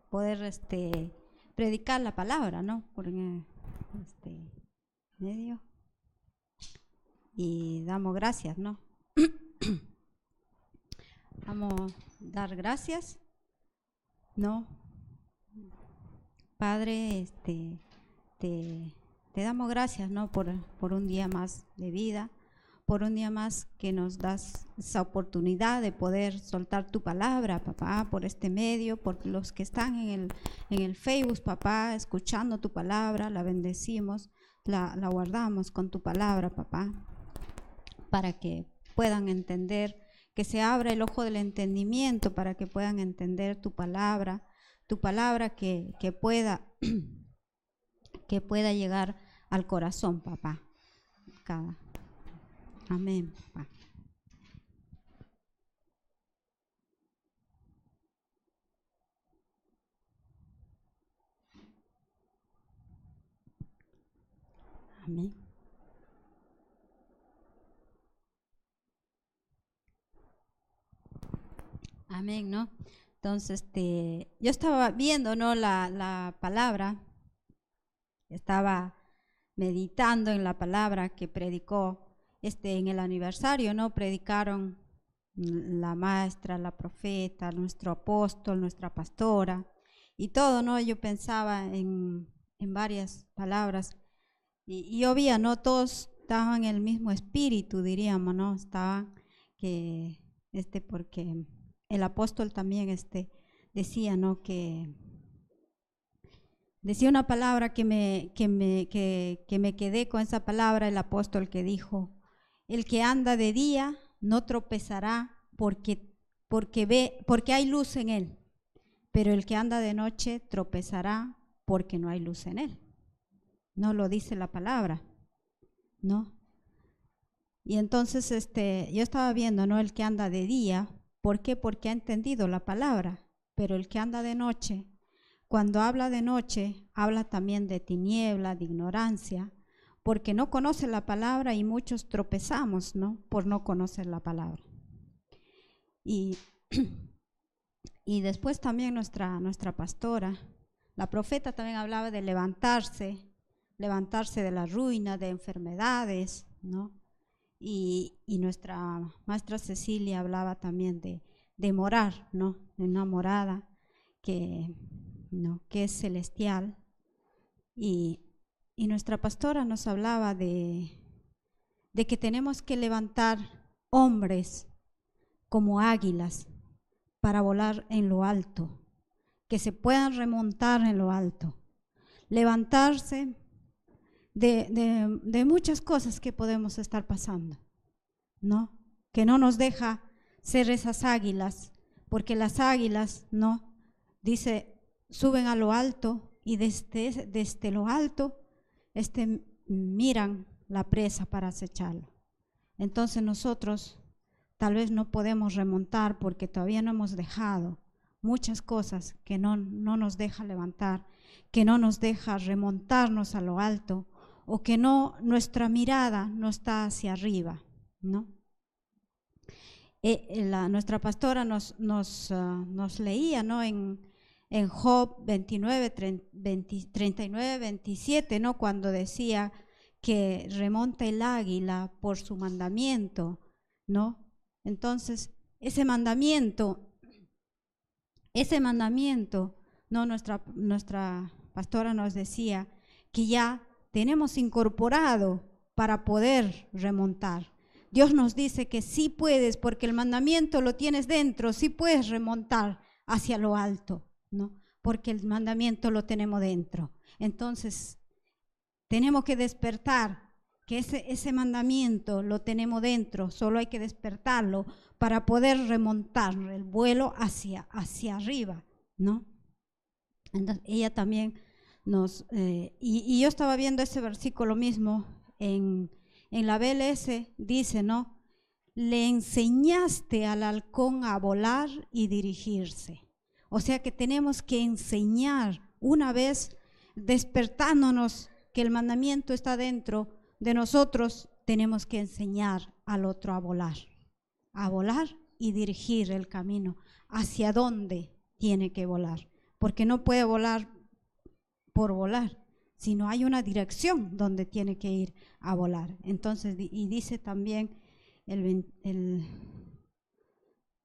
poder predicar la palabra, ¿no? Por medio. Y damos gracias, ¿no? Vamos a dar gracias, ¿no? Padre, te damos gracias, ¿no? Por un día más de vida, por un día más que nos das esa oportunidad de poder soltar tu palabra, papá, por este medio, por los que están en el Facebook, papá, escuchando tu palabra, la bendecimos, la guardamos con tu palabra, papá, para que puedan entender, que se abra el ojo del entendimiento para que puedan entender tu palabra que pueda llegar al corazón, papá. Amén, papá. Amén. Amén, ¿no? Entonces, yo estaba viendo, ¿no? La palabra, estaba meditando en la palabra que predicó en el aniversario, ¿no? Predicaron la maestra, la profeta, nuestro apóstol, nuestra pastora y todo, ¿no? Yo pensaba en varias palabras y yo veía, ¿no? Todos estaban en el mismo espíritu, diríamos, ¿no? Estaban que, porque el apóstol también, decía, ¿no? Que decía una palabra que me quedé con esa palabra, el apóstol que dijo, el que anda de día no tropezará porque hay luz en él, pero el que anda de noche tropezará porque no hay luz en él. No lo dice la palabra, ¿no? Y entonces yo estaba viendo, ¿no? El que anda de día, ¿por qué? Porque ha entendido la palabra, pero el que anda de noche, cuando habla de noche, habla también de tiniebla, de ignorancia, porque no conoce la palabra y muchos tropezamos, ¿no? Por no conocer la palabra. Y después también nuestra pastora, la profeta también hablaba de levantarse de la ruina, de enfermedades, ¿no? Y nuestra maestra Cecilia hablaba también de morar, ¿no? De una morada que es celestial. Y nuestra pastora nos hablaba de que tenemos que levantar hombres como águilas para volar en lo alto, que se puedan remontar en lo alto, levantarse de muchas cosas que podemos estar pasando, ¿no? Que no nos deja ser esas águilas, porque las águilas, ¿no? Dice, suben a lo alto y desde lo alto miran la presa para acecharlo. Entonces nosotros tal vez no podemos remontar porque todavía no hemos dejado muchas cosas que no nos deja levantar, que no nos deja remontarnos a lo alto, o que nuestra mirada no está hacia arriba, ¿no? Nuestra pastora nos leía, ¿no? En Job 29, 39, 27, ¿no? Cuando decía que remonta el águila por su mandamiento, ¿no? Entonces, ese mandamiento, ¿no? Nuestra pastora nos decía que ya tenemos incorporado para poder remontar. Dios nos dice que sí puedes, porque el mandamiento lo tienes dentro, sí puedes remontar hacia lo alto, ¿no? Porque el mandamiento lo tenemos dentro. Entonces, tenemos que despertar, que ese mandamiento lo tenemos dentro, solo hay que despertarlo para poder remontar el vuelo hacia arriba, ¿no? Entonces, ella también y yo estaba viendo ese versículo mismo en la BLS, dice, ¿no? Le enseñaste al halcón a volar y dirigirse. O sea que tenemos que enseñar, una vez despertándonos que el mandamiento está dentro de nosotros, tenemos que enseñar al otro a volar y dirigir el camino hacia dónde tiene que volar. porque no puede volar por volar, sino hay una dirección donde tiene que ir a volar. Entonces, y dice también el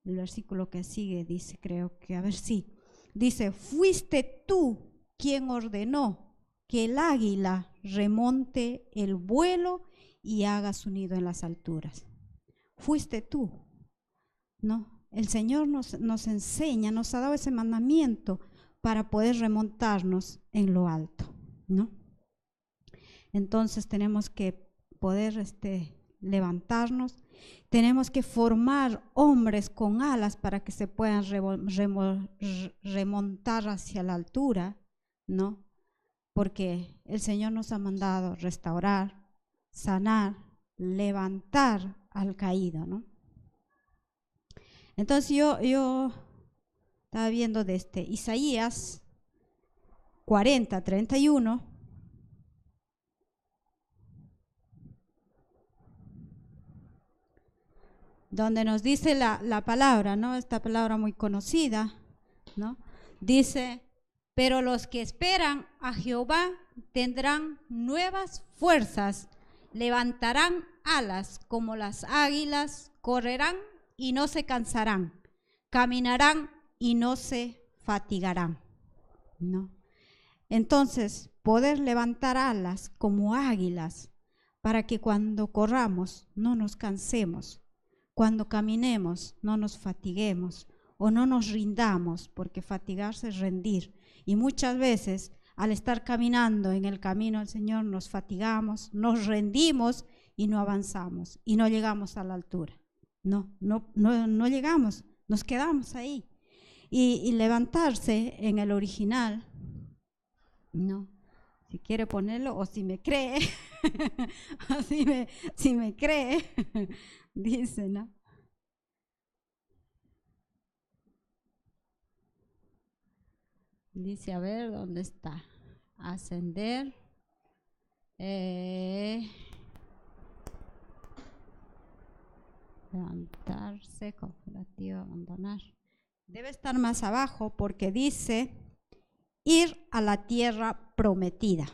versículo que sigue, dice, creo que, a ver si, dice, fuiste tú quien ordenó que el águila remonte el vuelo y haga su nido en las alturas. Fuiste tú, ¿no? El Señor nos enseña, nos ha dado ese mandamiento para poder remontarnos en lo alto, ¿no? Entonces tenemos que poder levantarnos, tenemos que formar hombres con alas para que se puedan remontar hacia la altura, ¿no? Porque el Señor nos ha mandado restaurar, sanar, levantar al caído, ¿no? Entonces yo estaba viendo de Isaías 40:31, donde nos dice la palabra, ¿no? Esta palabra muy conocida, ¿no? Dice, pero los que esperan a Jehová tendrán nuevas fuerzas, levantarán alas como las águilas, correrán y no se cansarán, caminarán y no se fatigarán, ¿no? Entonces, poder levantar alas como águilas para que cuando corramos no nos cansemos, cuando caminemos no nos fatiguemos o no nos rindamos, porque fatigarse es rendir. Y muchas veces al estar caminando en el camino del Señor nos fatigamos, nos rendimos y no avanzamos y no llegamos a la altura. No llegamos, nos quedamos ahí. Y levantarse en el original, no, si quiere ponerlo o si me cree, o si me cree, dice, ¿no? Dice, a ver, ¿dónde está? Ascender. Levantarse, cooperativo, abandonar. Debe estar más abajo porque dice ir a la tierra prometida.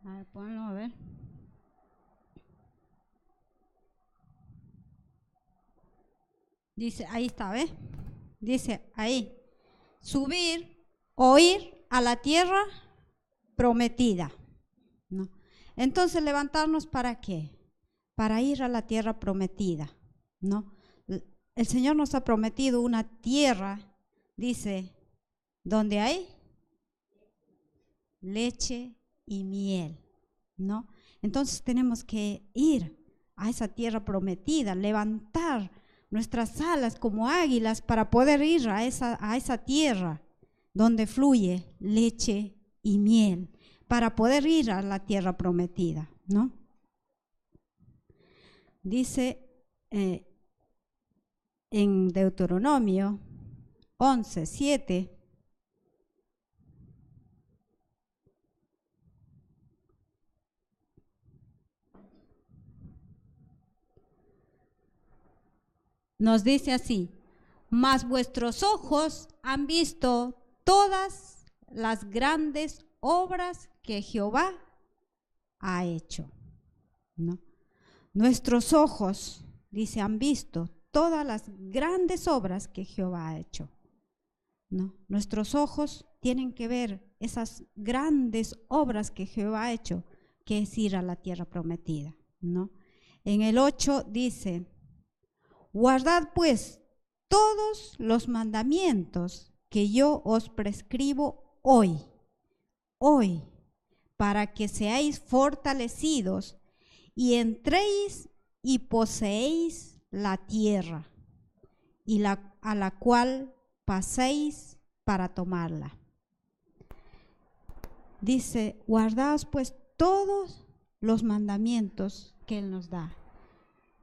A ver, ponlo, a ver. Dice, ahí está, ¿ves? Dice ahí, subir o ir a la tierra prometida, ¿no? Entonces, levantarnos ¿para qué? Para ir a la tierra prometida, ¿no? El Señor nos ha prometido una tierra, dice, donde hay leche y miel, ¿no? Entonces tenemos que ir a esa tierra prometida, levantar nuestras alas como águilas para poder ir a esa tierra donde fluye leche y miel, para poder ir a la tierra prometida, ¿no? Dice en Deuteronomio 11:7, nos dice así, mas vuestros ojos han visto todas las grandes obras que Jehová ha hecho, ¿no? Nuestros ojos, dice, han visto todas las grandes obras que Jehová ha hecho, ¿no? Nuestros ojos tienen que ver esas grandes obras que Jehová ha hecho, que es ir a la tierra prometida, ¿no? En el 8 dice, guardad pues todos los mandamientos que yo os prescribo hoy, para que seáis fortalecidos y entréis y poseéis la tierra y a la cual paséis para tomarla. Dice, guardaos pues todos los mandamientos que Él nos da,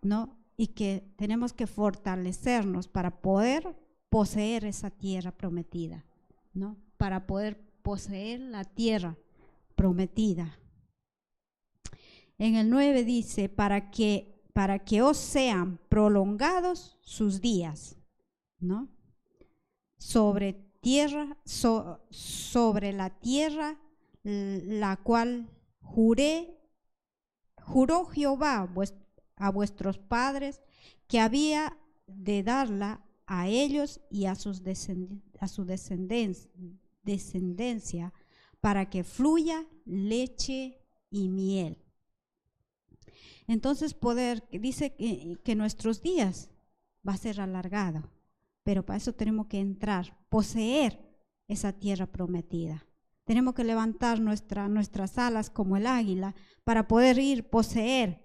¿no? Y que tenemos que fortalecernos para poder poseer esa tierra prometida, ¿no? Para poder poseer la tierra prometida. En el 9 dice, para que os sean prolongados sus días, ¿no? sobre la tierra, la cual juró Jehová a vuestros padres que había de darla a ellos y a su descendencia, para que fluya leche y miel. Entonces dice que nuestros días va a ser alargado, pero para eso tenemos que entrar, poseer esa tierra prometida. Tenemos que levantar nuestras alas como el águila para poder ir, poseer.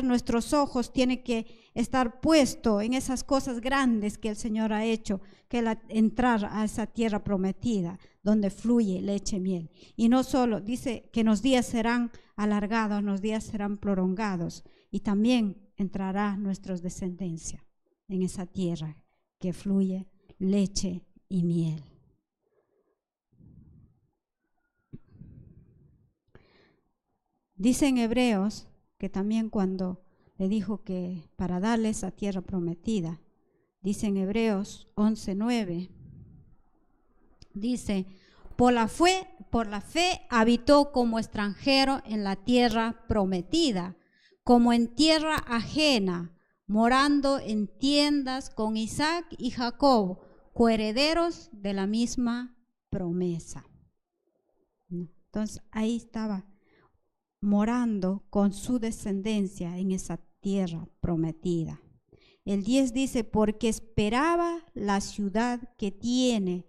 Nuestros ojos tienen que estar puestos en esas cosas grandes que el Señor ha hecho, que entrar a esa tierra prometida, donde fluye leche y miel. Y no solo, dice que los días serán alargados, los días serán prolongados, y también entrará nuestra descendencia en esa tierra que fluye leche y miel. Dice en Hebreos que también cuando le dijo que para darle esa tierra prometida, dice en Hebreos 11:9, dice, por la fe habitó como extranjero en la tierra prometida, como en tierra ajena, morando en tiendas con Isaac y Jacob, coherederos de la misma promesa. Entonces ahí estaba morando con su descendencia en esa tierra prometida. El 10 dice, porque esperaba la ciudad que tiene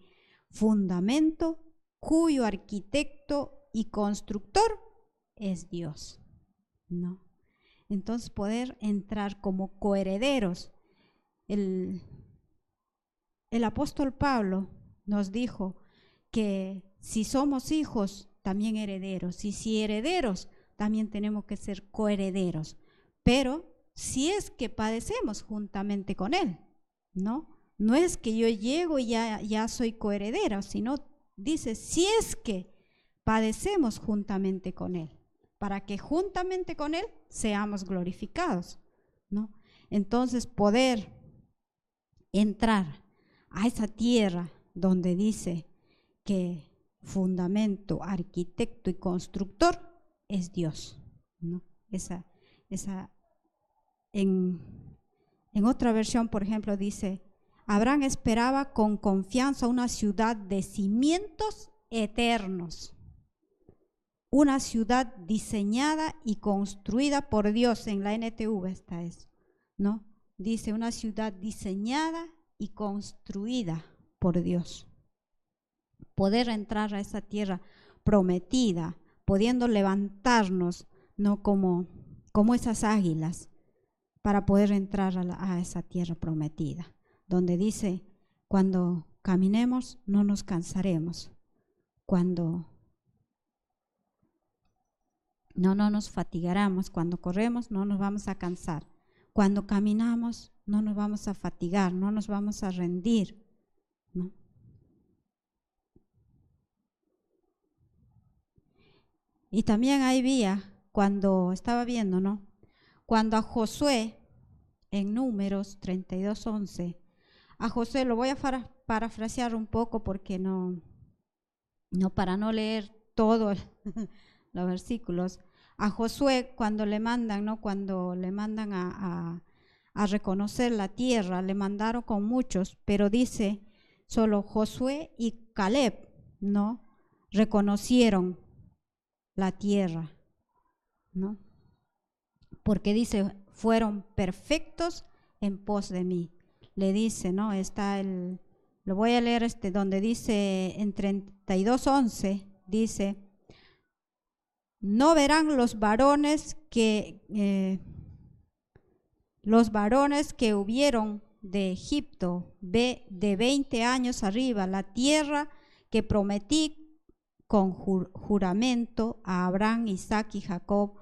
fundamento, cuyo arquitecto y constructor es Dios, ¿no? Entonces poder entrar como coherederos. El apóstol Pablo nos dijo que si somos hijos, también herederos, y si herederos, también tenemos que ser coherederos, pero si es que padecemos juntamente con Él, ¿no? No es que yo llego y ya soy coheredera, sino dice, si es que padecemos juntamente con Él, para que juntamente con Él seamos glorificados, ¿no? Entonces poder entrar a esa tierra donde dice que fundamento, arquitecto y constructor es Dios, ¿no? En otra versión, por ejemplo, dice, Abraham esperaba con confianza una ciudad de cimientos eternos, una ciudad diseñada y construida por Dios. En la NTV está eso, ¿no? Dice una ciudad diseñada y construida por Dios. Poder entrar a esa tierra prometida, pudiendo levantarnos, ¿no? como esas águilas, para poder entrar a esa tierra prometida, donde dice, cuando caminemos no nos cansaremos, cuando no nos fatigaremos, cuando corremos no nos vamos a cansar, cuando caminamos no nos vamos a fatigar, no nos vamos a rendir, ¿no? Y también ahí cuando estaba viendo, ¿no? Cuando a Josué, en Números 32:11, a Josué, lo voy a parafrasear un poco porque no para no leer todos los versículos. A Josué cuando le mandan, ¿no? Cuando le mandan a reconocer la tierra, le mandaron con muchos, pero dice, solo Josué y Caleb, ¿no? Reconocieron la tierra, ¿no? Porque dice, fueron perfectos en pos de mí. Le dice, ¿no? Lo voy a leer donde dice en 32:11, dice, no verán los varones que hubieron de Egipto de 20 años arriba la tierra que prometí con juramento a Abraham, Isaac y Jacob,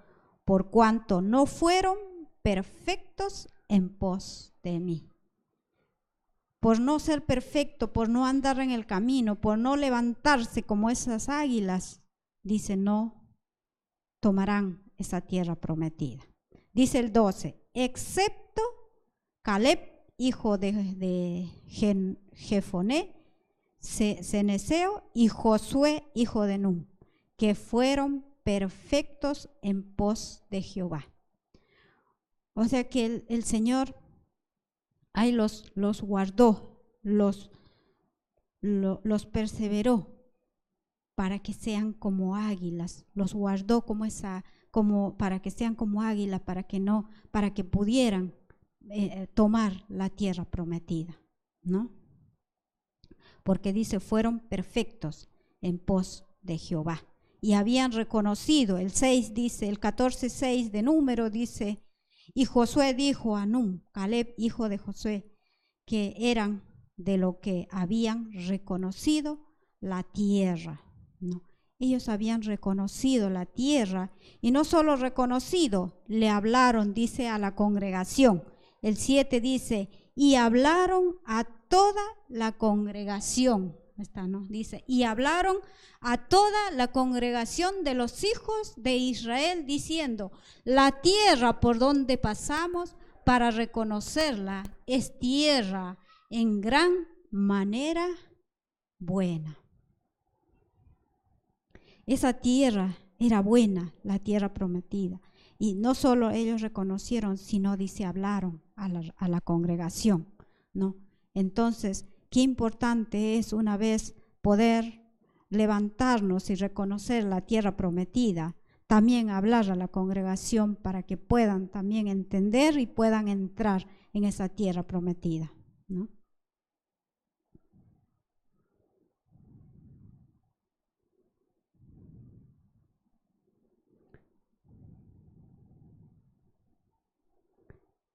por cuanto no fueron perfectos en pos de mí. Por no ser perfecto, por no andar en el camino, por no levantarse como esas águilas, dice, no tomarán esa tierra prometida. Dice el 12, excepto Caleb, hijo de Jefoné, Ceneseo y Josué, hijo de Nun, que fueron perfectos en pos de Jehová. O sea que el Señor ahí los guardó, los perseveró para que sean como águilas, los guardó como para que sean como águilas, para que pudieran tomar la tierra prometida, ¿no? Porque dice, fueron perfectos en pos de Jehová. Y habían reconocido, el 6 dice, el 14:6 de Número dice, y Josué dijo a Nun, Caleb, hijo de Josué, que eran de lo que habían reconocido la tierra, ¿no? Ellos habían reconocido la tierra y no solo reconocido, le hablaron, dice, a la congregación. El 7 dice, y hablaron a toda la congregación. Esta, ¿no? Dice, y hablaron a toda la congregación de los hijos de Israel diciendo, la tierra por donde pasamos para reconocerla es tierra en gran manera buena. Esa tierra era buena, la tierra prometida. Y no solo ellos reconocieron, sino dice, hablaron a la congregación, ¿no? Entonces, qué importante es una vez poder levantarnos y reconocer la tierra prometida, también hablar a la congregación para que puedan también entender y puedan entrar en esa tierra prometida, ¿no?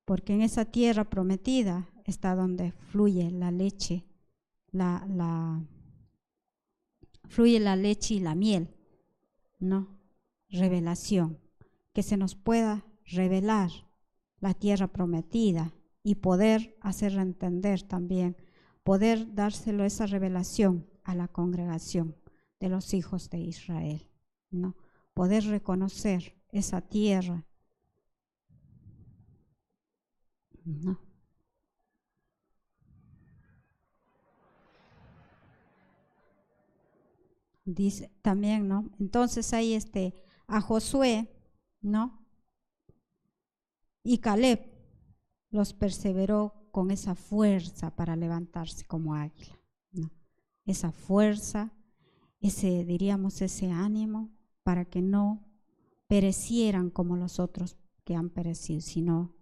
Porque en esa tierra prometida está donde fluye la leche, fluye la leche y la miel, ¿no? Revelación, que se nos pueda revelar la tierra prometida y poder hacer entender también, poder dárselo esa revelación a la congregación de los hijos de Israel, ¿no? Poder reconocer esa tierra, ¿no? Dice también, ¿no? Entonces hay a Josué, ¿no? Y Caleb los perseveró con esa fuerza para levantarse como águila, ¿no? Esa fuerza, diríamos, ese ánimo para que no perecieran como los otros que han perecido, sino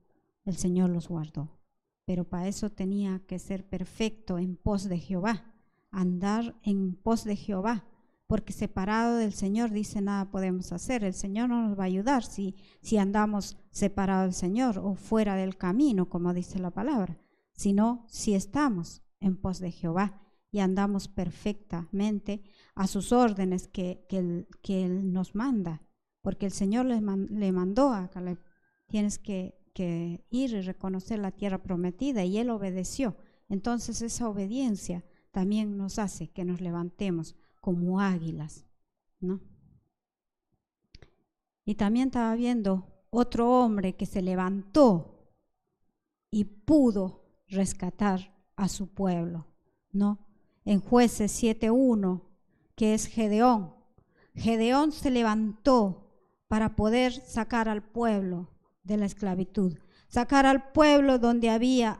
el Señor los guardó. Pero para eso tenía que ser perfecto en pos de Jehová, andar en pos de Jehová, porque separado del Señor, dice, nada podemos hacer. El Señor no nos va a ayudar si andamos separados del Señor o fuera del camino, como dice la palabra, sino si estamos en pos de Jehová y andamos perfectamente a sus órdenes que Él nos manda, porque el Señor le mandó a Caleb, tienes que ir y reconocer la tierra prometida, y él obedeció. Entonces esa obediencia también nos hace que nos levantemos como águilas, ¿no? Y también estaba viendo otro hombre que se levantó y pudo rescatar a su pueblo, ¿no? En Jueces 7:1, que es Gedeón. Gedeón se levantó para poder sacar al pueblo de la esclavitud, sacar al pueblo donde había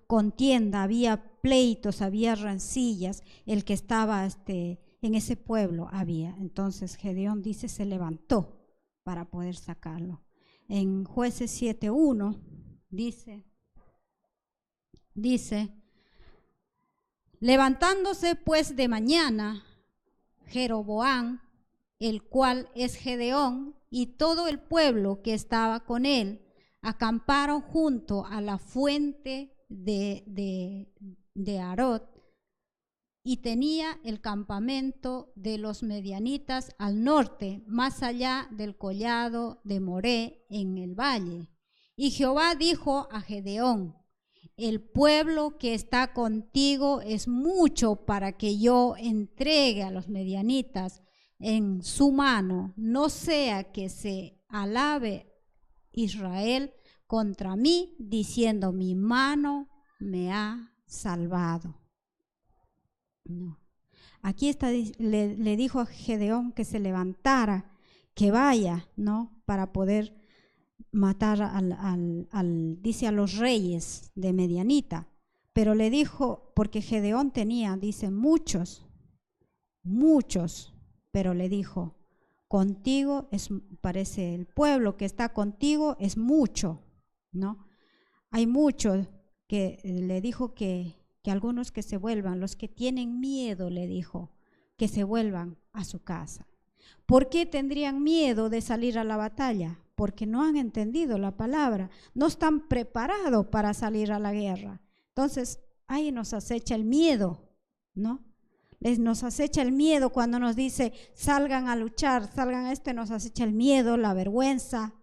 contienda, había pleitos, había rencillas, el que estaba en ese pueblo había. Entonces Gedeón dice, se levantó para poder sacarlo. En Jueces 7:1 dice, levantándose pues de mañana Jeroboam, el cual es Gedeón, y todo el pueblo que estaba con él, acamparon junto a la fuente de Arod, y tenía el campamento de los medianitas al norte, más allá del collado de Moré en el valle. Y Jehová dijo a Gedeón, el pueblo que está contigo es mucho para que yo entregue a los medianitas en su mano, no sea que se alabe Israel contra mí, diciendo, mi mano me ha salvado. No. Aquí está, le dijo a Gedeón que se levantara, que vaya, ¿no? Para poder matar dice a los reyes de Medianita. Pero le dijo, porque Gedeón tenía, dice, muchos, pero le dijo, contigo parece el pueblo que está contigo es mucho, ¿no? Hay muchos que le dijo que algunos que se vuelvan, los que tienen miedo, le dijo, que se vuelvan a su casa. ¿Por qué tendrían miedo de salir a la batalla? Porque no han entendido la palabra, no están preparados para salir a la guerra. Entonces, ahí nos acecha el miedo, ¿no? Nos acecha el miedo cuando nos dice, salgan a luchar, salgan a nos acecha el miedo, la vergüenza.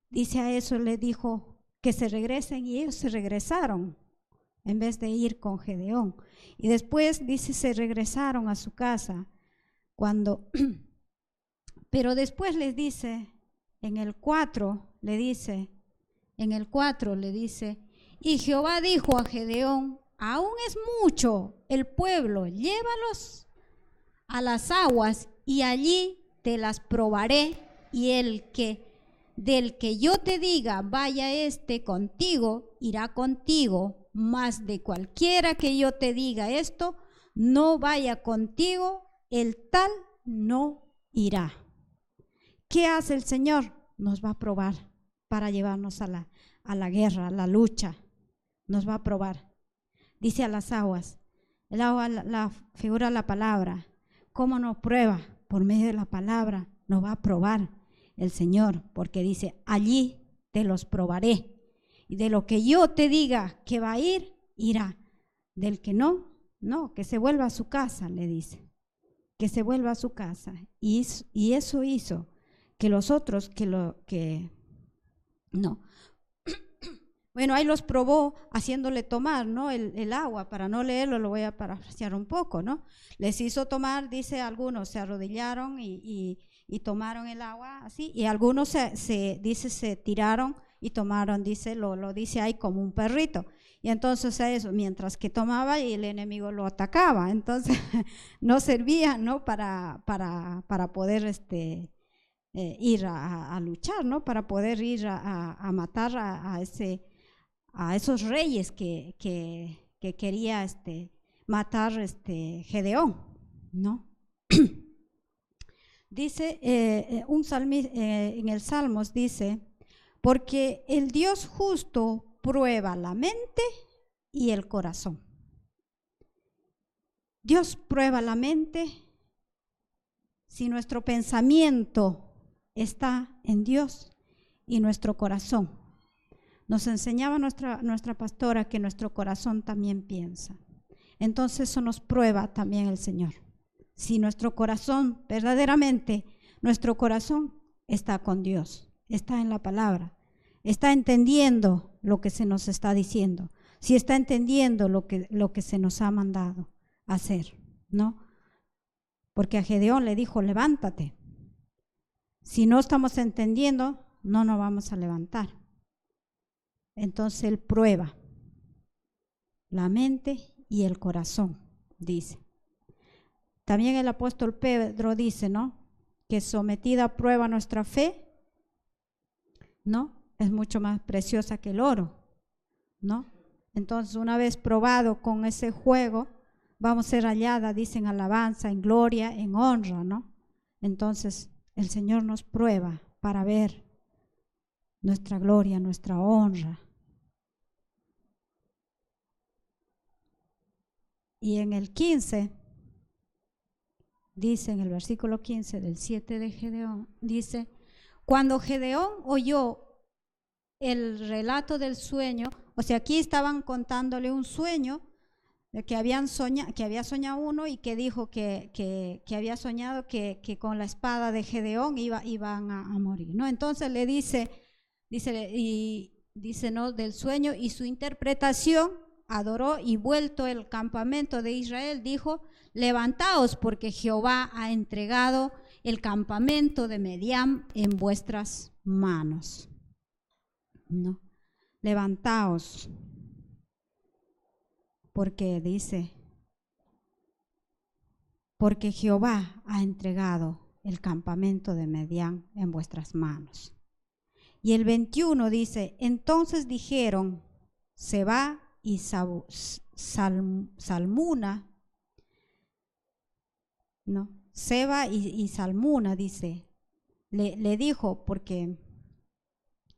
Dice a eso, le dijo que se regresen y ellos se regresaron en vez de ir con Gedeón. Y después dice, se regresaron a su casa. Pero después les dice, en el 4 le dice, y Jehová dijo a Gedeón, aún es mucho el pueblo, llévalos a las aguas y allí te las probaré, y del que yo te diga, vaya contigo, irá contigo, mas de cualquiera que yo te diga esto, no vaya contigo, el tal no irá. ¿Qué hace el Señor? Nos va a probar para llevarnos a la guerra, a la lucha. Nos va a probar. Dice a las aguas. El agua la figura la palabra. ¿Cómo nos prueba? Por medio de la palabra nos va a probar el Señor, porque dice, allí te los probaré. Y de lo que yo te diga que va a ir, irá. Del que no, que se vuelva a su casa, le dice. Que se vuelva a su casa. Y eso hizo que los otros no. Bueno, ahí los probó haciéndole tomar, ¿no? El agua. Para no leerlo, lo voy a parafrasear un poco, ¿no? Les hizo tomar, dice, algunos se arrodillaron y tomaron el agua así, y algunos se tiraron y tomaron, dice, lo dice ahí como un perrito. Y entonces a eso, mientras que tomaba y el enemigo lo atacaba, entonces no servía, ¿no? Para poder ir a luchar, ¿no? Para poder ir a matar a esos reyes que quería matar Gedeón, ¿no? Dice un salmista en el Salmos, dice, porque el Dios justo prueba la mente y el corazón. Dios prueba la mente si nuestro pensamiento está en Dios y nuestro corazón. Nos enseñaba nuestra pastora que nuestro corazón también piensa. Entonces eso nos prueba también el Señor. Si nuestro corazón, verdaderamente, nuestro corazón está con Dios, está en la palabra, está entendiendo lo que se nos está diciendo, si está entendiendo lo que se nos ha mandado hacer, ¿no? Porque a Gedeón le dijo, levántate. Si no estamos entendiendo, no nos vamos a levantar. Entonces él prueba la mente y el corazón, dice. También el apóstol Pedro dice, ¿no? Que sometida a prueba nuestra fe, ¿no? Es mucho más preciosa que el oro, ¿no? Entonces, una vez probado con ese juego, vamos a ser hallada, dicen, alabanza, en gloria, en honra, ¿no? Entonces, el Señor nos prueba para ver nuestra gloria, nuestra honra. Y en el 15, dice en el versículo 15 del 7 de Gedeón, dice, cuando Gedeón oyó el relato del sueño, o sea, aquí estaban contándole un sueño que había soñado uno y que dijo que había soñado que con la espada de Gedeón iban a morir, ¿no? Entonces le dice, ¿no? Del sueño y su interpretación, adoró y vuelto el campamento de Israel, dijo, levantaos porque Jehová ha entregado el campamento de Mediam en vuestras manos. ¿No? Levantaos. porque dice, porque Jehová ha entregado el campamento de Medián en vuestras manos. Y el 21 dice, entonces dijeron Seba y Salmuna, no, Seba y Salmuna, dice, le dijo, porque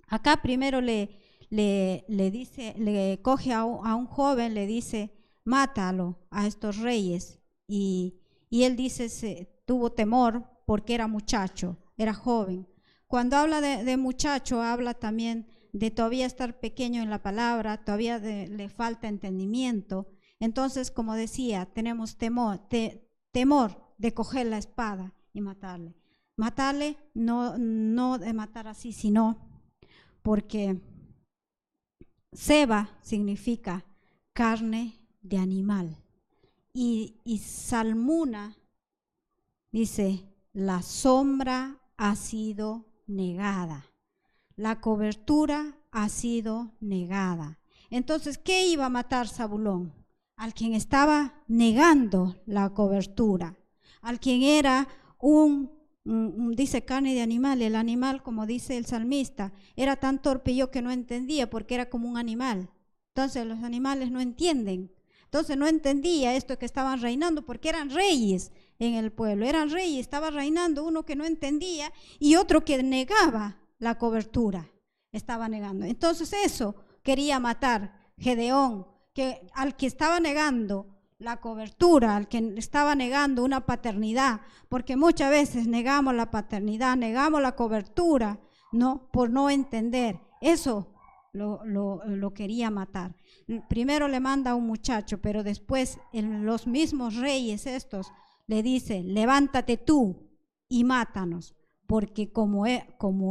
acá primero le dice, le coge a un joven, le dice, mátalo a estos reyes, y él dice, tuvo temor porque era muchacho, era joven. Cuando habla de muchacho, habla también de todavía estar pequeño en la palabra, todavía le falta entendimiento. Entonces, como decía, tenemos temor de coger la espada y matarle. Matarle, no de matar así, sino porque Seba significa carne de animal. Y Salmuna dice, la sombra ha sido negada, la cobertura ha sido negada. Entonces, ¿qué iba a matar Zabulón? Al quien estaba negando la cobertura, al quien era dice carne de animal. El animal, como dice el salmista, era tan torpe yo que no entendía porque era como un animal. Entonces los animales no entienden. Entonces no entendía esto que estaban reinando porque eran reyes en el pueblo, eran reyes, estaba reinando uno que no entendía y otro que negaba la cobertura, estaba negando. Entonces eso quería matar Gedeón, que al que estaba negando la cobertura, al que estaba negando una paternidad, porque muchas veces negamos la paternidad, negamos la cobertura, ¿no? Por no entender. Eso lo quería matar. Primero le manda a un muchacho, pero después los mismos reyes estos le dicen, levántate tú y mátanos, porque como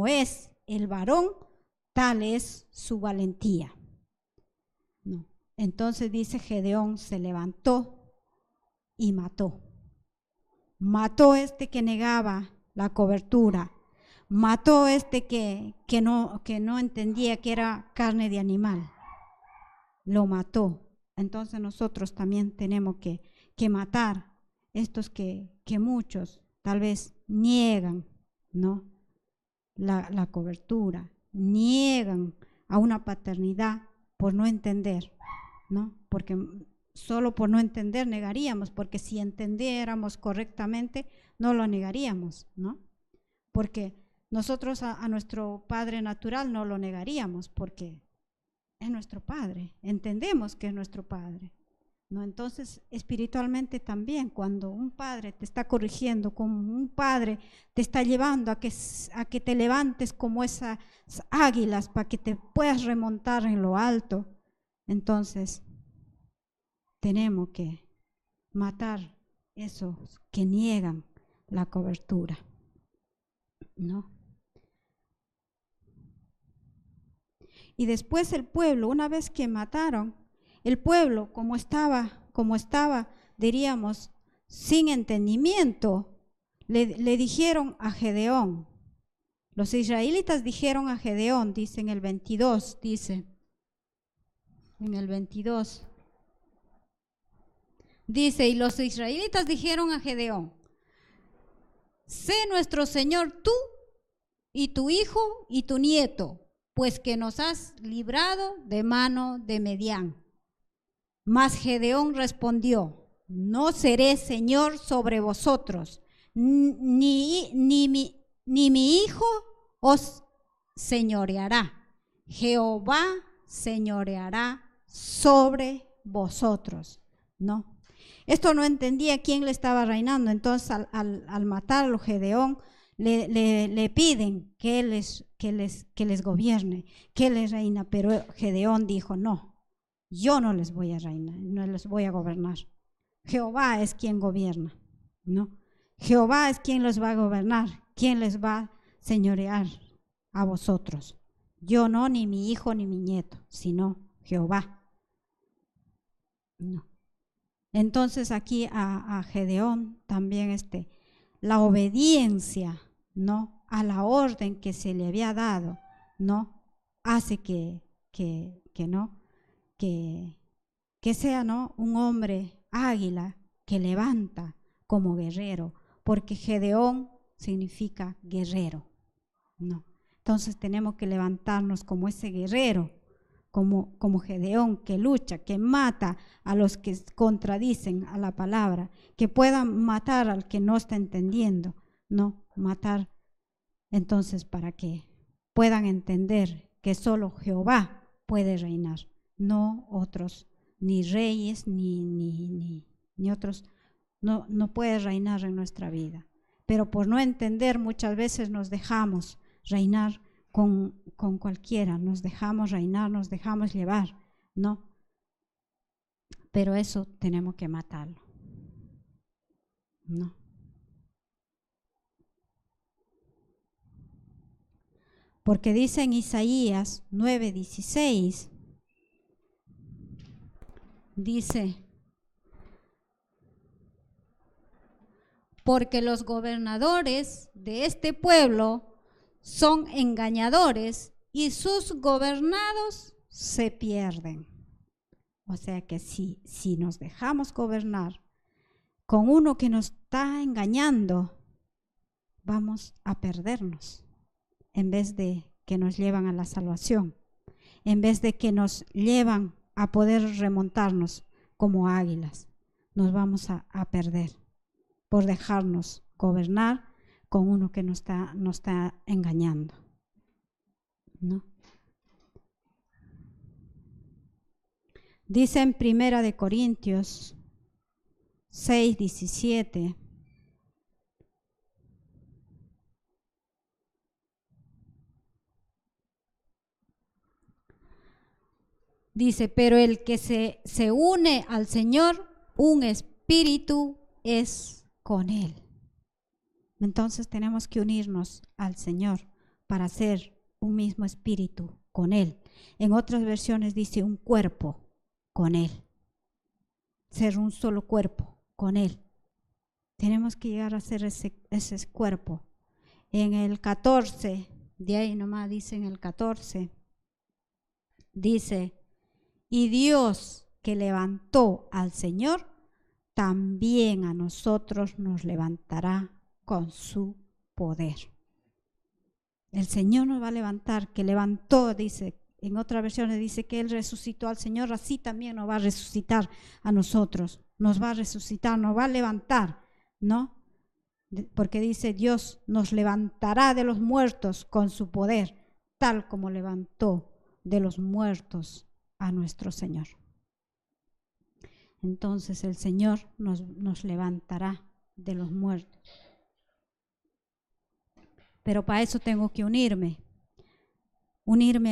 es el varón, tal es su valentía. No. Entonces dice Gedeón se levantó y mató. Mató este que negaba la cobertura. Mató este que no entendía que era carne de animal. Lo mató. Entonces nosotros también tenemos que matar estos que muchos tal vez niegan, ¿no? La cobertura, niegan a una paternidad por no entender, ¿no? Porque solo por no entender negaríamos, porque si entendiéramos correctamente no lo negaríamos, ¿no? Porque nosotros a nuestro padre natural no lo negaríamos porque es nuestro padre, entendemos que es nuestro padre, ¿no? Entonces espiritualmente también, cuando un padre te está corrigiendo, como un padre te está llevando a que te levantes como esas águilas para que te puedas remontar en lo alto, entonces tenemos que matar esos que niegan la cobertura, ¿no? Y después el pueblo, una vez que mataron, el pueblo, como estaba, diríamos, sin entendimiento, le dijeron a Gedeón. Los israelitas dijeron a Gedeón, dice en el 22, dice, y los israelitas dijeron a Gedeón, sé nuestro Señor tú y tu hijo y tu nieto, pues que nos has librado de mano de Medián. Mas Gedeón respondió, no seré señor sobre vosotros, ni mi hijo os señoreará. Jehová señoreará sobre vosotros. No. Esto no entendía quién le estaba reinando. Entonces al matarlo Gedeón le piden que les gobierne, que les reina. Pero Gedeón dijo, no, yo no les voy a reinar, no les voy a gobernar. Jehová es quien gobierna, ¿no? Jehová es quien los va a gobernar, quien les va a señorear a vosotros. Yo no, ni mi hijo, ni mi nieto, sino Jehová. No. Entonces aquí a Gedeón también la obediencia, ¿no? A la orden que se le había dado, ¿no? Hace que que sea, ¿no?, un hombre águila que levanta como guerrero, porque Gedeón significa guerrero, ¿no? Entonces tenemos que levantarnos como ese guerrero, como Gedeón, que lucha, que mata a los que contradicen a la palabra, que puedan matar al que no está entendiendo, ¿no? Matar, entonces, para que puedan entender que solo Jehová puede reinar, no otros, ni reyes, ni otros, no puede reinar en nuestra vida. Pero por no entender muchas veces nos dejamos reinar con cualquiera, nos dejamos reinar, nos dejamos llevar, ¿no? Pero eso tenemos que matarlo, ¿no? Porque dice en Isaías 9:16, dice: porque los gobernadores de este pueblo son engañadores y sus gobernados se pierden. O sea que si nos dejamos gobernar con uno que nos está engañando, vamos a perdernos, en vez de que nos llevan a la salvación, en vez de que nos llevan a poder remontarnos como águilas, nos vamos a perder por dejarnos gobernar con uno que nos está engañando, ¿no? Dice en 1 Corintios 6:17, dice: pero el que se une al Señor, un espíritu es con Él. Entonces tenemos que unirnos al Señor para ser un mismo espíritu con Él. En otras versiones dice un cuerpo con Él. Ser un solo cuerpo con Él. Tenemos que llegar a ser ese cuerpo. En el 14, de ahí nomás dice en el 14, dice: y Dios que levantó al Señor, también a nosotros nos levantará con su poder. El Señor nos va a levantar, que levantó, dice, en otras versiones dice que Él resucitó al Señor, así también nos va a resucitar a nosotros, nos va a resucitar, nos va a levantar, ¿no? Porque dice: Dios nos levantará de los muertos con su poder, tal como levantó de los muertos a nuestro Señor. Entonces el Señor nos levantará de los muertos. Pero para eso tengo que unirme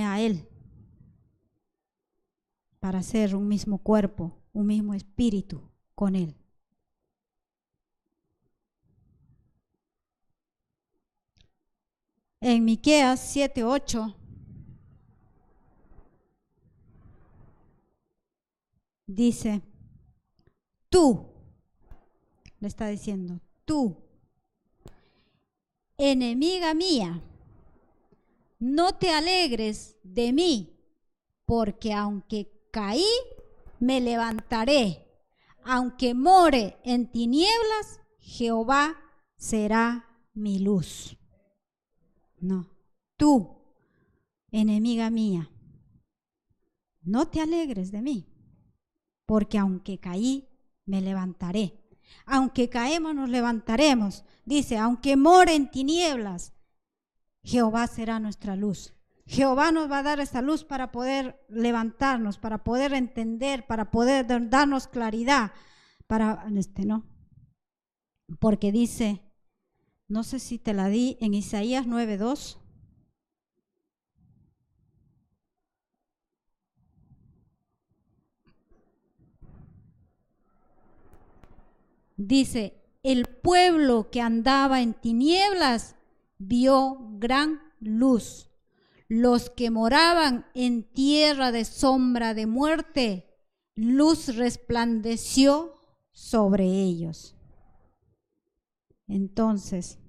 a Él, para ser un mismo cuerpo, un mismo espíritu con Él. En Miqueas 7:8 dice: tú, le está diciendo, tú, enemiga mía, no te alegres de mí, porque aunque caí, me levantaré. Aunque more en tinieblas, Jehová será mi luz. No, tú, enemiga mía, no te alegres de mí, porque aunque caí, me levantaré. Aunque caemos, nos levantaremos. Dice: aunque more en tinieblas, Jehová será nuestra luz. Jehová nos va a dar esa luz para poder levantarnos, para poder entender, para poder darnos claridad, ¿no? Porque dice, no sé si te la di, en Isaías 9:2. Dice: el pueblo que andaba en tinieblas vio gran luz. Los que moraban en tierra de sombra de muerte, luz resplandeció sobre ellos. Entonces,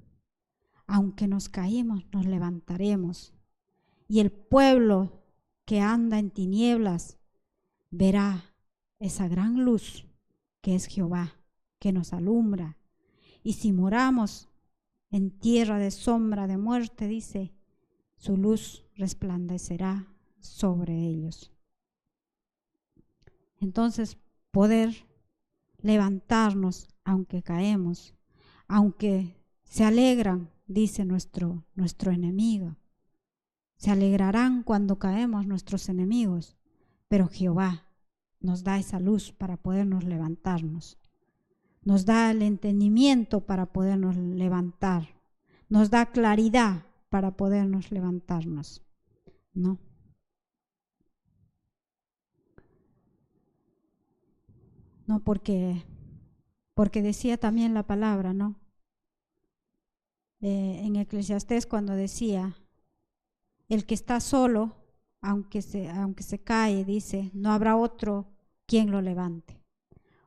aunque nos caímos, nos levantaremos. Y el pueblo que anda en tinieblas verá esa gran luz que es Jehová, que nos alumbra. Y si moramos en tierra de sombra de muerte, dice, su luz resplandecerá sobre ellos. Entonces, poder levantarnos aunque caemos, aunque se alegran, dice nuestro enemigo. Se alegrarán cuando caemos nuestros enemigos, pero Jehová nos da esa luz para podernos levantarnos. Nos da el entendimiento para podernos levantar. Nos da claridad para podernos levantarnos, ¿no? No, porque decía también la palabra, ¿no? En Eclesiastés cuando decía, el que está solo, aunque se cae, dice, no habrá otro quien lo levante.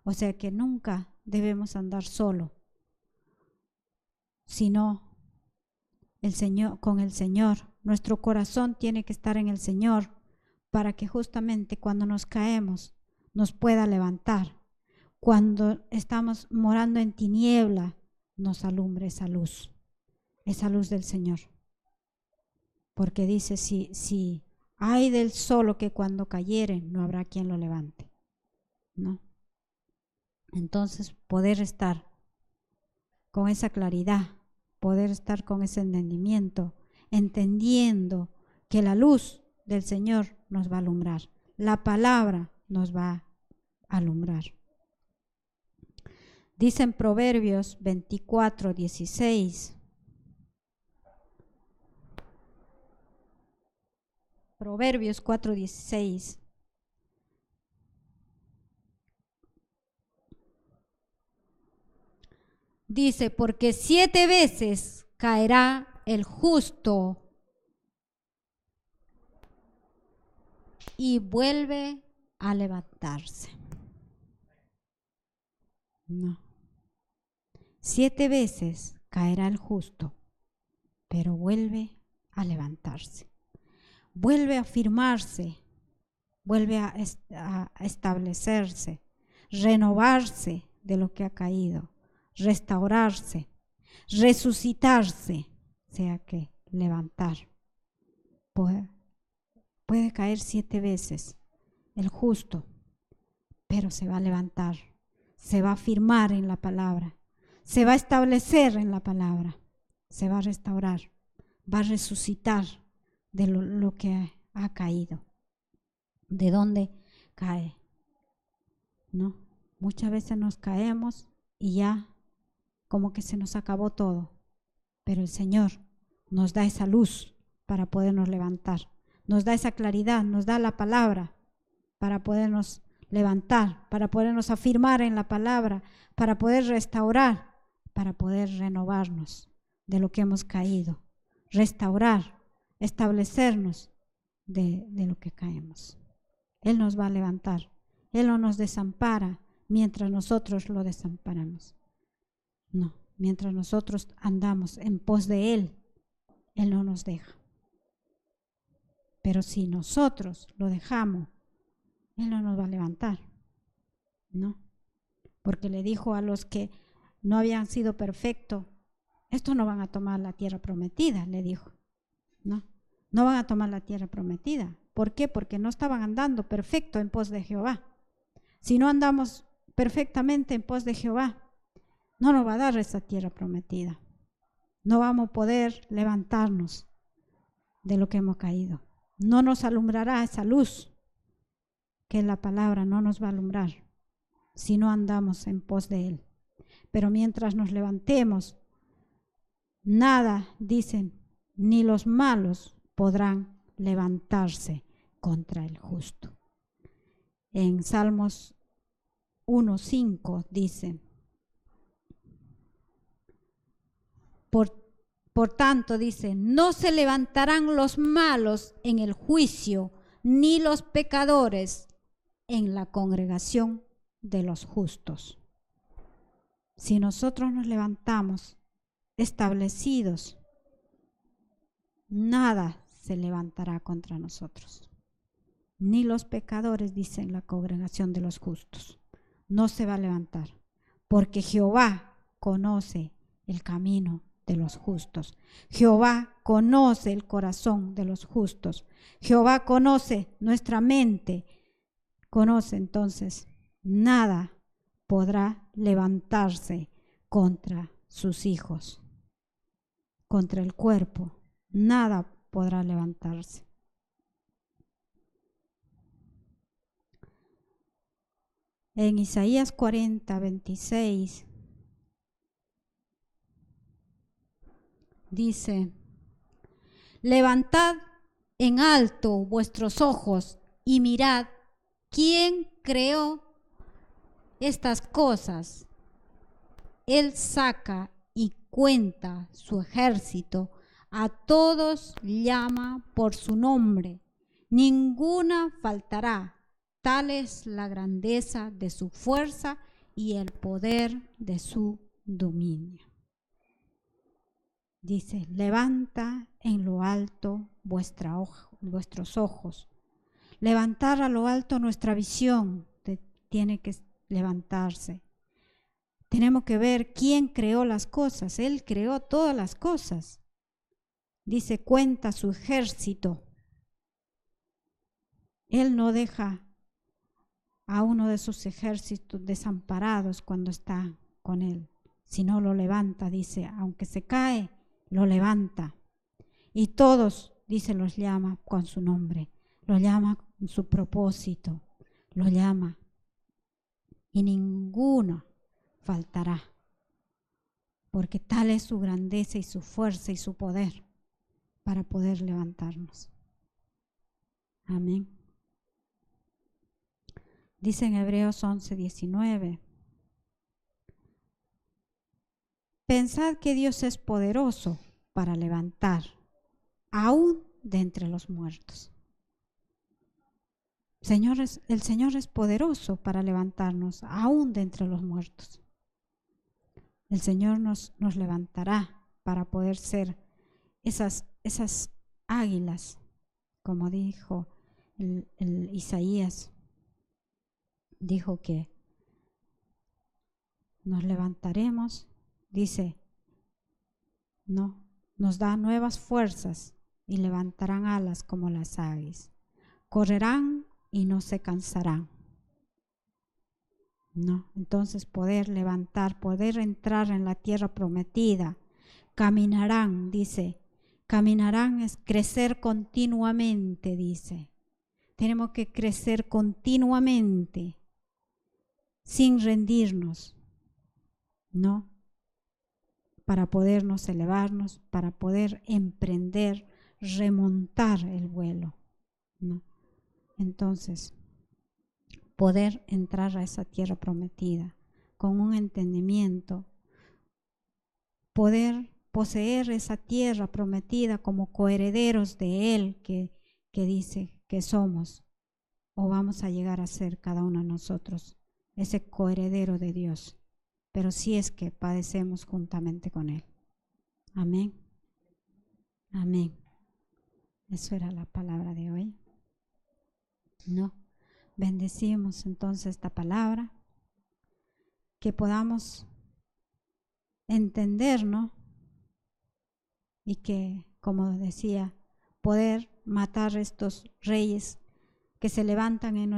O sea que nunca debemos andar solo, sino con el Señor. Nuestro corazón tiene que estar en el Señor para que justamente cuando nos caemos nos pueda levantar. Cuando estamos morando en tiniebla, nos alumbre esa luz del Señor. Porque dice, si hay del solo que cuando cayere no habrá quien lo levante, ¿no? Entonces, poder estar con esa claridad, poder estar con ese entendimiento, entendiendo que la luz del Señor nos va a alumbrar, la palabra nos va a alumbrar. Dice en Proverbios 24:16. Proverbios 4:16. Dice, porque 7 veces caerá el justo y vuelve a levantarse. No. 7 veces caerá el justo, pero vuelve a levantarse. Vuelve a afirmarse, vuelve a establecerse, renovarse de lo que ha caído, restaurarse, resucitarse, o sea que levantar. Puede caer 7 veces el justo, pero se va a levantar, se va a afirmar en la palabra, se va a establecer en la palabra, se va a restaurar, va a resucitar de lo que ha caído. ¿De dónde cae? ¿No? Muchas veces nos caemos y ya como que se nos acabó todo, pero el Señor nos da esa luz para podernos levantar, nos da esa claridad, nos da la palabra para podernos levantar, para podernos afirmar en la palabra, para poder restaurar, para poder renovarnos de lo que hemos caído, restaurar, establecernos de lo que caemos. Él nos va a levantar, Él no nos desampara mientras nosotros lo desamparamos. No, mientras nosotros andamos en pos de Él, Él no nos deja. Pero si nosotros lo dejamos, Él no nos va a levantar, ¿no? Porque le dijo a los que no habían sido perfectos, estos no van a tomar la tierra prometida, le dijo, ¿no? No van a tomar la tierra prometida. ¿Por qué? Porque no estaban andando perfecto en pos de Jehová. Si no andamos perfectamente en pos de Jehová, no nos va a dar esa tierra prometida. No vamos a poder levantarnos de lo que hemos caído. No nos alumbrará esa luz que la palabra no nos va a alumbrar si no andamos en pos de Él. Pero mientras nos levantemos, nada, dicen, ni los malos podrán levantarse contra el justo. En Salmos 1:5 dice, por tanto dice, no se levantarán los malos en el juicio, ni los pecadores en la congregación de los justos. Si nosotros nos levantamos establecidos, nada se levantará contra nosotros. ni los pecadores, dice en la congregación de los justos. No se va a levantar, porque Jehová conoce el camino de los justos. Jehová conoce el corazón de los justos. Jehová conoce nuestra mente. Conoce entonces, nada podrá levantarse contra sus hijos, contra el cuerpo. Nada podrá levantarse. En Isaías 40, 26 dice: levantad en alto vuestros ojos y mirad quién creó estas cosas. Él saca y cuenta su ejército, a todos llama por su nombre, ninguna faltará. Tal es la grandeza de su fuerza y el poder de su dominio. Dice: levanta en lo alto vuestros ojos. Levantar a lo alto nuestra visión tiene que levantarse. Tenemos que ver quién creó las cosas. Él creó todas las cosas. Dice: cuenta su ejército. Él no deja a uno de sus ejércitos desamparados cuando está con él, sino lo levanta. Dice: aunque se cae, lo levanta. Y todos, dice, los llama con su nombre, lo llama con su propósito, lo llama. Y ninguno faltará, porque tal es su grandeza y su fuerza y su poder para poder levantarnos. Amén. Dice en Hebreos 11, 19: pensad que Dios es poderoso para levantar aún de entre los muertos. El Señor es poderoso para levantarnos aún de entre los muertos. El Señor nos levantará para poder ser esas águilas, como dijo el Isaías. Dijo que nos levantaremos, dice, no, nos da nuevas fuerzas y levantarán alas como las aves. Correrán y no se cansarán. No, entonces poder levantar, poder entrar en la tierra prometida. Caminarán, dice. Caminarán es crecer continuamente, dice. Tenemos que crecer continuamente, sin rendirnos, ¿no? Para podernos elevarnos, para poder emprender, remontar el vuelo, ¿no? Entonces, poder entrar a esa tierra prometida con un entendimiento, poder poseer esa tierra prometida como coherederos de Él que dice que somos o vamos a llegar a ser cada uno de nosotros, ese coheredero de Dios, pero si es que padecemos juntamente con Él. Amén. Amén. Eso era la palabra de hoy. ¿No? Bendecimos entonces esta palabra, que podamos entender, ¿no? Y que, como decía, poder matar estos reyes que se levantan en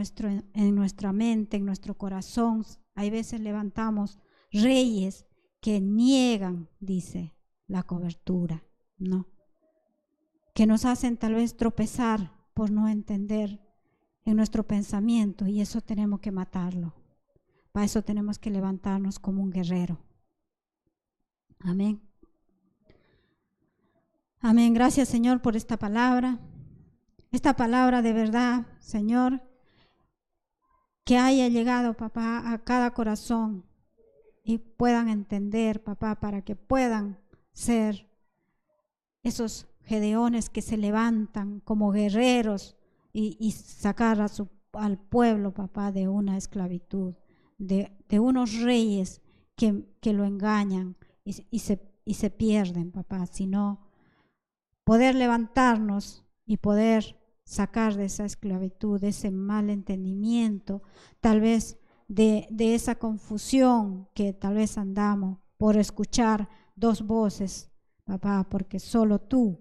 nuestra mente, en nuestro corazón. Hay veces levantamos reyes que niegan, dice, la cobertura, ¿no? Que nos hacen tal vez tropezar por no entender en nuestro pensamiento, y eso tenemos que matarlo. Para eso tenemos que levantarnos como un guerrero. Amén. Amén. Gracias, Señor, por esta palabra. Esta palabra de verdad, Señor, que haya llegado, papá, a cada corazón y puedan entender, papá, para que puedan ser esos gedeones que se levantan como guerreros y sacar al pueblo, papá, de una esclavitud, de unos reyes que lo engañan y se pierden, papá, sino poder levantarnos y poder sacar de esa esclavitud, de ese mal entendimiento, tal vez de esa confusión que tal vez andamos por escuchar dos voces, papá, porque solo tú,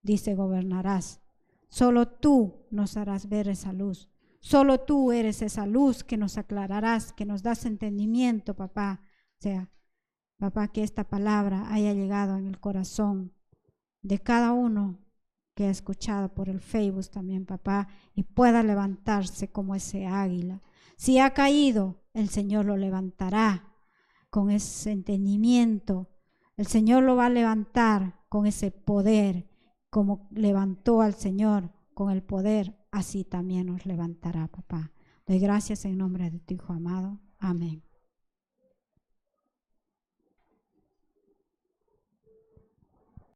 dice, gobernarás. Solo tú nos harás ver esa luz. Solo tú eres esa luz que nos aclararás, que nos das entendimiento, papá. O sea, papá, que esta palabra haya llegado en el corazón de cada uno que ha escuchado por el Facebook también, papá, y pueda levantarse como ese águila. Si ha caído, el Señor lo levantará con ese entendimiento. El Señor lo va a levantar con ese poder, como levantó al Señor con el poder, así también nos levantará, papá. Doy gracias en nombre de tu Hijo amado. Amén.